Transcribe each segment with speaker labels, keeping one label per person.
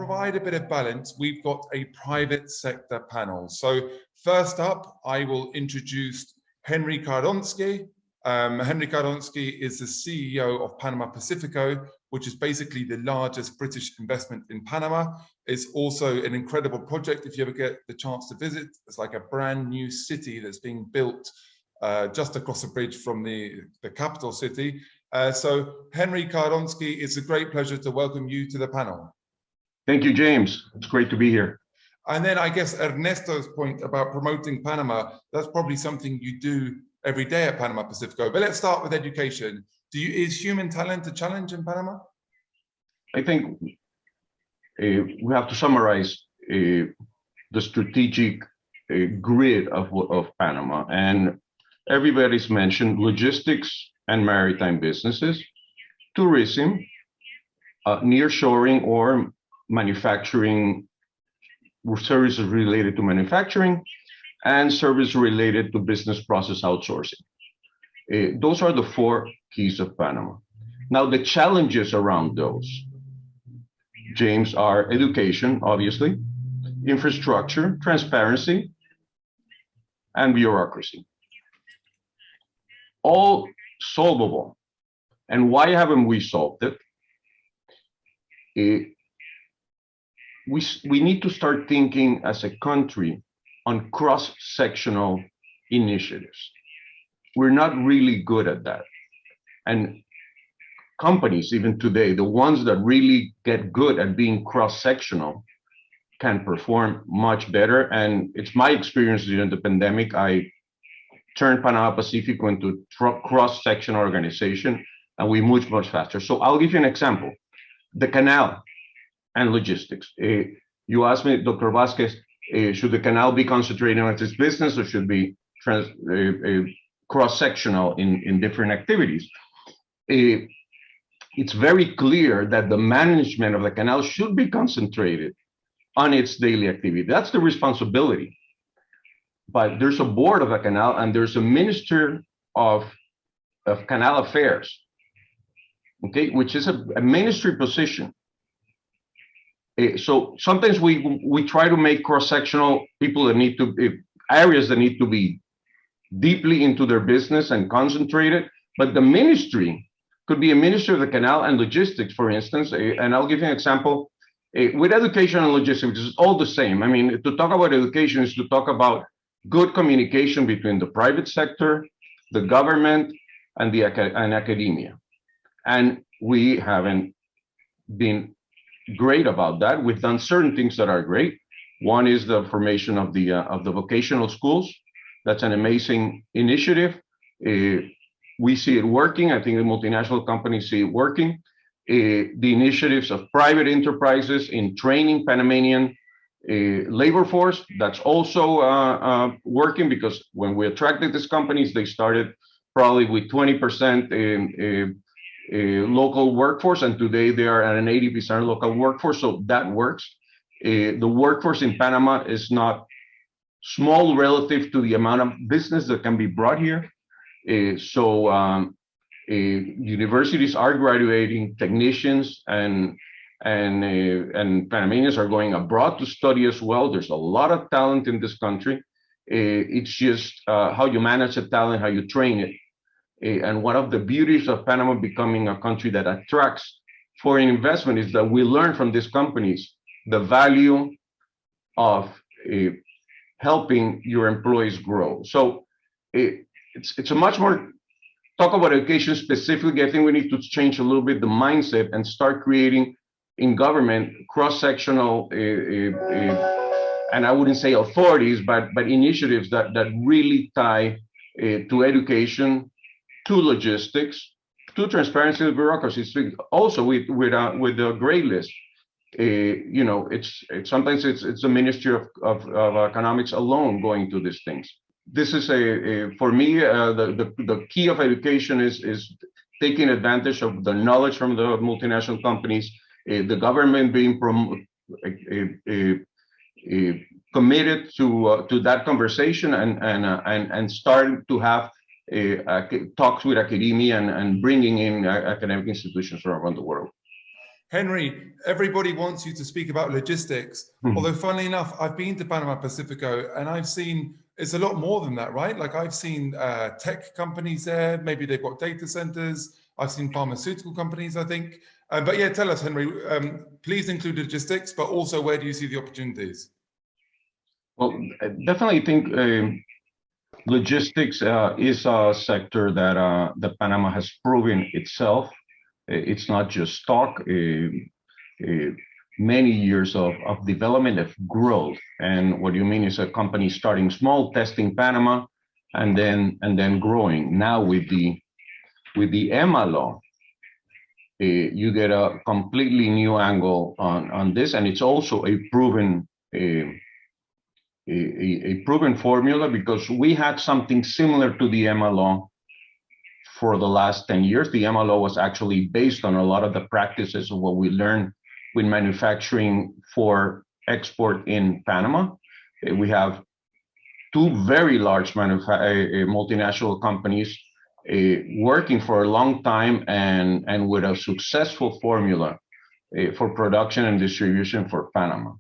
Speaker 1: provide a bit of balance, we've got a private sector panel. So first up, I will introduce Henry Kardonski. Henry Kardonski is the CEO of Panama Pacifico, which is basically the largest British investment in Panama. It's also an incredible project if you ever get the chance to visit. It's like a brand new city that's being built just across the bridge from the capital city. So Henry Kardonski, it's a great pleasure to welcome you to the panel.
Speaker 2: Thank you, James. It's great to be here.
Speaker 1: And then I guess Ernesto's point about promoting Panama, that's probably something you do every day at Panama Pacifico. But let's start with education. Is human talent a challenge in Panama?
Speaker 2: I think we have to summarize the strategic grid of Panama. And everybody's mentioned logistics and maritime businesses, tourism, nearshoring or manufacturing, services related to manufacturing, and services related to business process outsourcing. Those are the four keys of Panama. Now, the challenges around those, James, are education, obviously, infrastructure, transparency, and bureaucracy. All solvable. And why haven't we solved it? We need to start thinking as a country on cross-sectional initiatives. We're not really good at that. And companies, even today, the ones that really get good at being cross-sectional can perform much better. And it's my experience during the pandemic, I turned Panama Pacifico into cross-sectional organization, and we moved much faster. So I'll give you an example. The canal and logistics. You asked me, Dr. Vasquez, should the canal be concentrating on its business or should be cross-sectional in different activities? It's very clear that the management of the canal should be concentrated on its daily activity. That's the responsibility. But there's a board of the canal and there's a minister of canal affairs, okay, which is a ministry position. So sometimes we try to make cross-sectional people that need to areas that need to be deeply into their business and concentrated, but the ministry could be a minister of the canal and logistics, for instance. And I'll give you an example with education and logistics. It's all the same. I mean, to talk about education is to talk about good communication between the private sector, the government, and academia. And we haven't been great about that. We've done certain things that are great. One is the formation of the vocational schools. That's an amazing initiative. We see it working. I think the multinational companies see it working. The initiatives of private enterprises in training Panamanian labor force, that's also working, because when we attracted these companies, they started probably with 20% local workforce, and today they are at an 80% local workforce, so that works. The workforce in Panama is not small relative to the amount of business that can be brought here. Universities are graduating technicians, and Panamanians are going abroad to study as well. There's a lot of talent in this country. It's just how you manage the talent, how you train it. And one of the beauties of Panama becoming a country that attracts foreign investment is that we learn from these companies the value of helping your employees grow. So it's a much more, talk about education specifically, I think we need to change a little bit the mindset and start creating in government cross-sectional, and I wouldn't say authorities, but initiatives that really tie to education, to logistics, to transparency and bureaucracy. Also with the grade list, you know, it's sometimes it's the Ministry of Economics alone going to these things. This is for me, the key of education is taking advantage of the knowledge from the multinational companies, the government being committed to that conversation and starting to have talks with academia and bringing in academic institutions from around the world.
Speaker 1: Henry, everybody wants you to speak about logistics. Although, funnily enough, I've been to Panama Pacifico and I've seen it's a lot more than that, right? Like I've seen tech companies there. Maybe they've got data centers. I've seen pharmaceutical companies, I think. But yeah, tell us, Henry, please include logistics, but also where do you see the opportunities?
Speaker 2: Well, I definitely think logistics is a sector that Panama has proven itself. It's not just stock. Many years of development of growth. And what you mean is a company starting small, testing Panama, and then growing. Now with the EMA law, you get a completely new angle on this, and it's also a proven proven formula, because we had something similar to the EMA law for the last 10 years. The EMA law was actually based on a lot of the practices of what we learned with manufacturing for export in Panama. We have two very large multinational companies working for a long time and with a successful formula for production and distribution for Panama.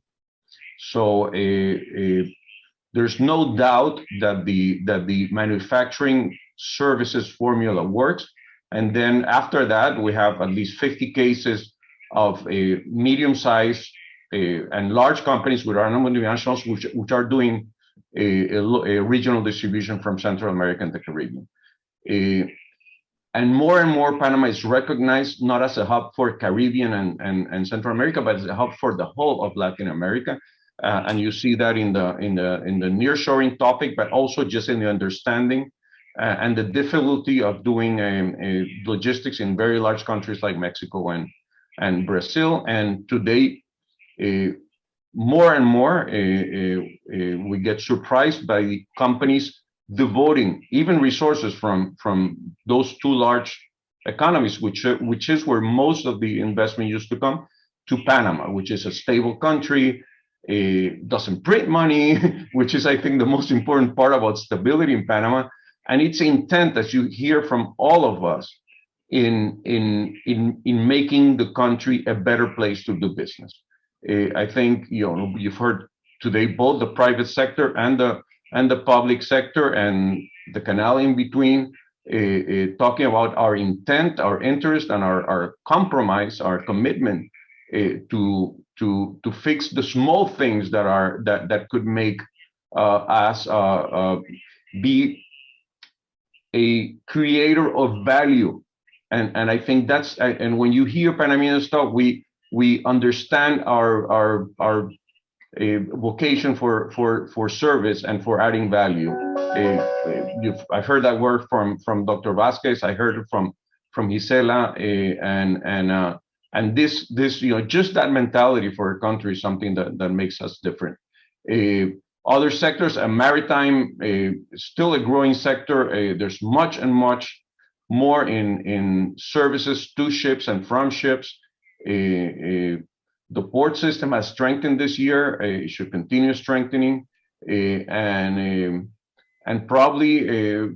Speaker 2: So there's no doubt that the manufacturing services formula works. And then after that, we have at least 50 cases of a medium-sized and large companies with our multinationals, which are doing a regional distribution from Central America and the Caribbean. And more, Panama is recognized not as a hub for Caribbean and Central America, but as a hub for the whole of Latin America. And you see that in the nearshoring topic, but also just in the understanding and the difficulty of doing logistics in very large countries like Mexico and Brazil. And today, more and more, we get surprised by the companies devoting even resources from those two large economies, which is where most of the investment used to come, to Panama, which is a stable country, doesn't print money, which is, I think, the most important part about stability in Panama, and its intent, as you hear from all of us, in making the country a better place to do business. I think you've heard today both the private sector and the public sector and the canal in between talking about our intent, our interest, and our compromise, our commitment to fix the small things that could make us be a creator of value. And I think that's, and when you hear Panamanian stuff, we understand our vocation for service and for adding value. I've heard that word from Dr. Vasquez. I heard it from Gisela, and this just that mentality for a country is something that makes us different. Other sectors, maritime, still a growing sector. There's much and much more in services to ships and from ships. The port system has strengthened this year. It should continue strengthening, and probably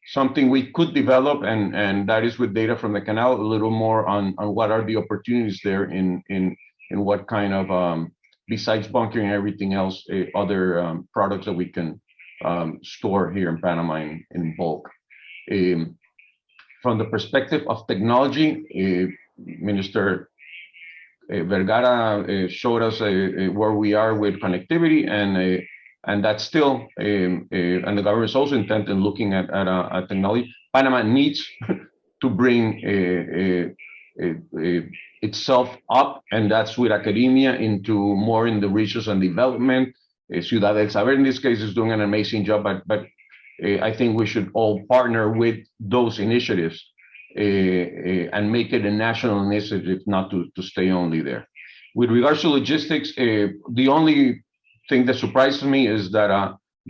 Speaker 2: something we could develop, and that is with data from the canal, a little more on what are the opportunities there in what kind of besides bunkering and everything else, other products that we can store here in Panama in bulk. From the perspective of technology, Minister Vergara showed us where we are with connectivity, and that's still, and the government is also intent in looking at technology. Panama needs to bring itself up, and that's with academia into more in the research and development. Ciudad del Saber in this case is doing an amazing job, but I think we should all partner with those initiatives and make it a national initiative, not to stay only there. With regards to logistics, the only thing that surprises me is that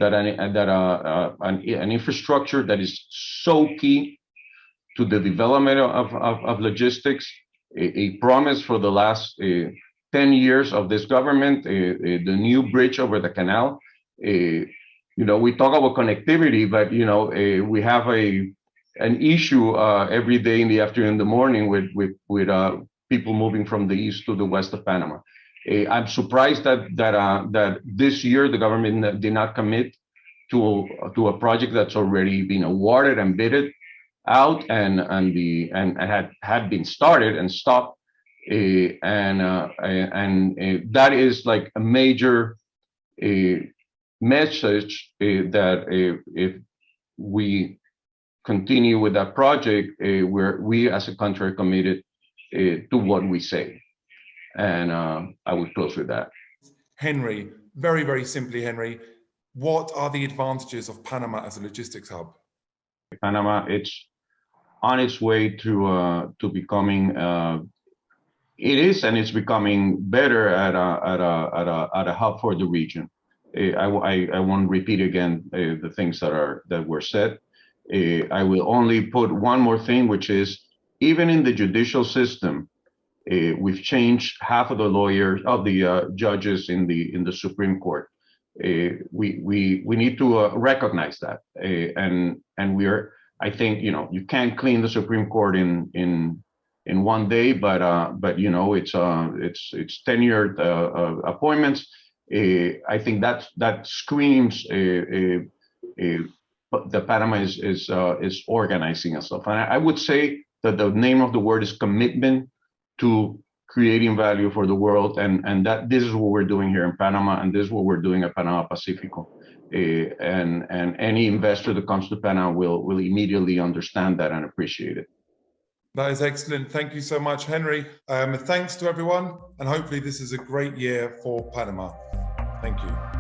Speaker 2: an infrastructure that is so key to the development of logistics, a promise for the last 10 years of this government, the new bridge over the canal. We talk about connectivity, but we have an issue every day in the afternoon, in the morning with people moving from the east to the west of Panama. I'm surprised that this year the government did not commit to a project that's already been awarded and bidded out and had been started and stopped. That is like a major message that if we continue with that project, we as a country are committed to what we say. And I will close with that.
Speaker 1: Henry, very, very simply, Henry, what are the advantages of Panama as a logistics hub?
Speaker 2: Panama, it's on its way to becoming. It is, and it's becoming better at a hub for the region. I won't repeat again the things that were said. I will only put one more thing, which is even in the judicial system, we've changed half of the judges in the Supreme Court. We need to recognize that, and we're. I think you can't clean the Supreme Court in one day, but it's tenured appointments. I think that screams the Panama is organizing itself, and I would say that the name of the word is commitment to creating value for the world, and that this is what we're doing here in Panama, and this is what we're doing at Panama Pacifico. And any investor that comes to Panama will immediately understand that and appreciate it.
Speaker 1: That is excellent. Thank you so much, Henry. Thanks to everyone, and hopefully this is a great year for Panama. Thank you.